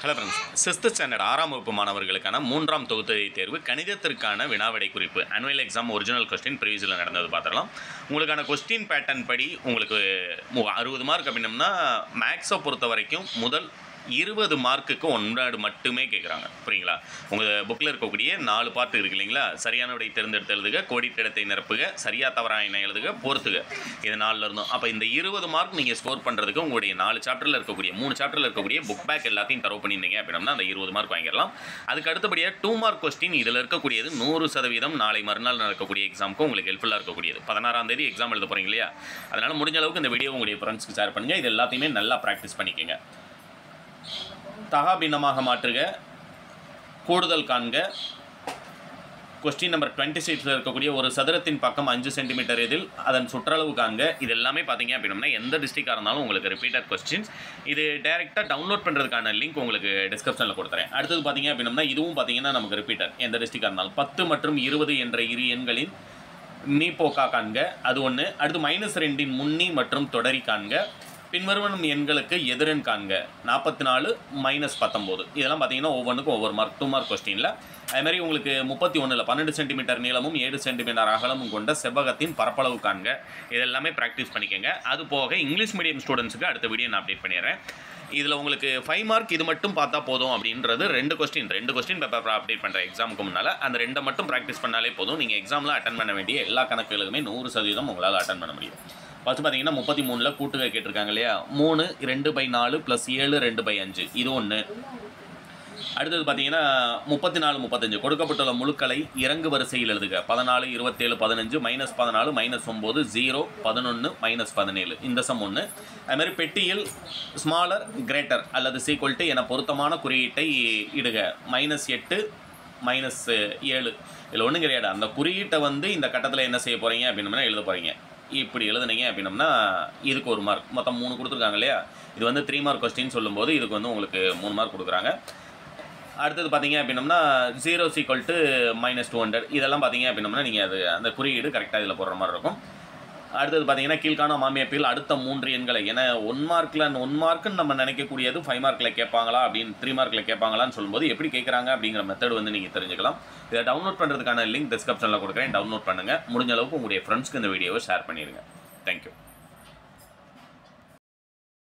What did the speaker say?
Hello friends, 6th standard 6ஆம் வகுப்பு மாணவர்களுக்கான 3ஆம் தொகுதி தேர்வு கணிதத்திற்கான வினாவிடை குறிப்பு ஆனுவல் எக்ஸாம் ஒரிஜினல் கொஸ்டின் ப்ரீவியஸில் நடந்தது பார்த்துடலாம். உங்களுக்கான கொஸ்டின் பேட்டர்ன் படி உங்களுக்கு 60 மார்க் அப்படின்னம்னா மேக்ஸை பொறுத்த வரைக்கும் முதல் 20 மார்க்குக்கு 1 வேர்டு மட்டுமே கேட்குறாங்க. புரியுங்களா? உங்கள் புக்கில் இருக்கக்கூடிய 4 பார்ட் இருக்குது இல்லைங்களா? சரியான விடை தேர்ந்தெடுத்து எழுதுக, கோடிட்ட இடத்தை நிரப்புக, சரியா தவறா என எழுதுக, பொறுத்துக. இது 4ல் இருந்தோம். அப்போ இந்த 20 மார்க் நீங்கள் ஸ்கோர் பண்ணுறதுக்கு உங்களுடைய 4 சாப்டரில் இருக்கக்கூடிய 3 சாப்டரில் இருக்கக்கூடிய புக் பேக் எல்லாத்தையும் தரவு பண்ணியிருந்தீங்க அப்படின்னா அந்த 20 மார்க் வாங்கிடலாம். அதுக்கு அடுத்தபடியாக 2 மார்க் கொஸ்டின் இதில் இருக்கக்கூடியது 100% நாளை மறுநாள் நடக்கக்கூடிய எக்ஸாமுக்கும் உங்களுக்கு ஹெல்ப்ஃபுல்லாக இருக்கக்கூடியது. 16ஆம் தேதி எக்ஸாம் எழுத போகிறீங்க இல்லையா? அதனால் முடிஞ்ச அளவுக்கு இந்த வீடியோ உங்களுடைய ஃப்ரெண்ட்ஸ்க்கு ஷேர் பண்ணுங்கள். இது எல்லாத்தையுமே நல்லா ப்ராக்டிஸ் பண்ணிக்கோங்க. தகா பின்னமாக மாற்றுக, கூடுதல் காண்க. கொஸ்டின் நம்பர் 26 இருக்கக்கூடிய ஒரு சதுரத்தின் பக்கம் 5 சென்டிமீட்டர் இதில் அதன் சுற்றளவு காண்க. இது எல்லாமே பார்த்தீங்க அப்படின்னா எந்த டிஸ்ட்ரிக்டாக இருந்தாலும் உங்களுக்கு ரிப்பீட்டட் கொஸ்டின்ஸ். இது டைரெக்டாக டவுன்லோட் பண்ணுறதுக்கான லிங்க் உங்களுக்கு டிஸ்கிரிப்ஷனில் கொடுத்துறேன். அடுத்தது பார்த்தீங்க அப்படின்னா இதுவும் பார்த்தீங்கன்னா நமக்கு ரிப்பீட்டட் எந்த டிஸ்ட்ரிக்டாக இருந்தாலும் 10 மற்றும் 20 என்ற இரு எண்களின் மீப்போக்கா காண்க. அது ஒன்று. அடுத்து -2 முன்னி மற்றும் தொடரி காண்க. பின்வரும் எண்களுக்கு எதிரெண் காண்க. 44 -19. இதெல்லாம் பார்த்தீங்கன்னா ஒவ்வொன்றுக்கும் ஒவ்வொரு மார்க் 2 மார்க் கொஸ்டினில். அதுமாதிரி உங்களுக்கு 31 12 சென்டிமீட்டர் நீளமும் 7 சென்டிமீட்டர் அகலமும் கொண்ட செவ்வகத்தின் பரப்பளவு காண்க. இதெல்லாமே ப்ராக்டிஸ் பண்ணிக்கோங்க. அது போக இங்கிலீஷ் மீடியம் ஸ்டூடெண்ட்ஸுக்கு அடுத்த வீடியோ நான் அப்டேட் பண்ணிடுறேன். இதில் உங்களுக்கு 5 மார்க் இது மட்டும் பார்த்தா போதும் அப்படின்றது 2 கொஸ்டின் பேப்பர் அப்டேட் பண்ணுற எக்ஸாமுக்கு முன்னால் அந்த 2 மட்டும் ப்ராக்டிஸ் பண்ணாலே போதும். நீங்கள் எக்ஸாமில் அட்டன் பண்ண வேண்டிய எல்லா கணக்குகளுமே 100% உங்களால் அட்டன் பண்ண முடியும். ஃபஸ்ட்டு பார்த்தீங்கன்னா 33 கூட்டுகை கேட்டிருக்காங்க இல்லையா? 3 2/4 + 7 2/5 இது ஒன்று. அடுத்தது பார்த்தீங்கன்னா 34 35 கொடுக்கப்பட்டுள்ள முழுக்களை இறங்கு வரிசையில் எழுதுக. 14 27 15 -14 -9 0 11 -17 இந்த சம் ஒன்று. அதுமாதிரி பெட்டியில் ஸ்மாலர் கிரேட்டர் அல்லது சீக்வல் டு என பொருத்தமான குறியீட்டை இடுக. -8 -7 இதில் ஒன்றும் கிடையாது. அந்த குறியீட்டை இந்த கட்டத்தில் என்ன செய்ய போகிறீங்க அப்படின்னா எழுத போகிறீங்க. இப்படி எழுதுனீங்க அப்படின்னம்னா இதுக்கு 1 மார்க். மொத்தம் 3 கொடுத்துருக்காங்க இல்லையா? இது 3 மார்க் கொஸ்டின் சொல்லும்போது இதுக்கு உங்களுக்கு 3 மார்க் கொடுக்குறாங்க. அடுத்தது பார்த்தீங்க அப்படின்னம்னா 0 = -200 இதெல்லாம் பார்த்தீங்க அப்படின்னம்னா நீங்கள் அது அந்த குறியீடு கரெக்டாக இதில் போடுற மாதிரி இருக்கும். அடுத்தது பார்த்தீங்கன்னா கீழ்காணும் அமைப்பில் அடுத்த 3 எண்களை ஏன்னா 1 மார்க்குன்னு நம்ம நினைக்கக்கூடியது 5 மார்க்கில் கேட்பாங்களா அப்படின்னு 3 மார்க்கில் கேட்பாங்களான்னு சொல்லும்போது எப்படி கேட்குறாங்க அப்படிங்கிற மெத்தட் நீங்கள் தெரிஞ்சுக்கலாம். இதை டவுன்லோட் பண்ணுறதுக்கான லிங்க் டிஸ்கிரிப்ஷனில் கொடுக்குறேன். டவுன்லோட் பண்ணுங்கள். முடிஞ்ச அளவுக்கு உங்களுடைய ஃப்ரெண்ட்ஸ்க்கு இந்த வீடியோவை ஷேர் பண்ணிடுங்க. தேங்க்யூ.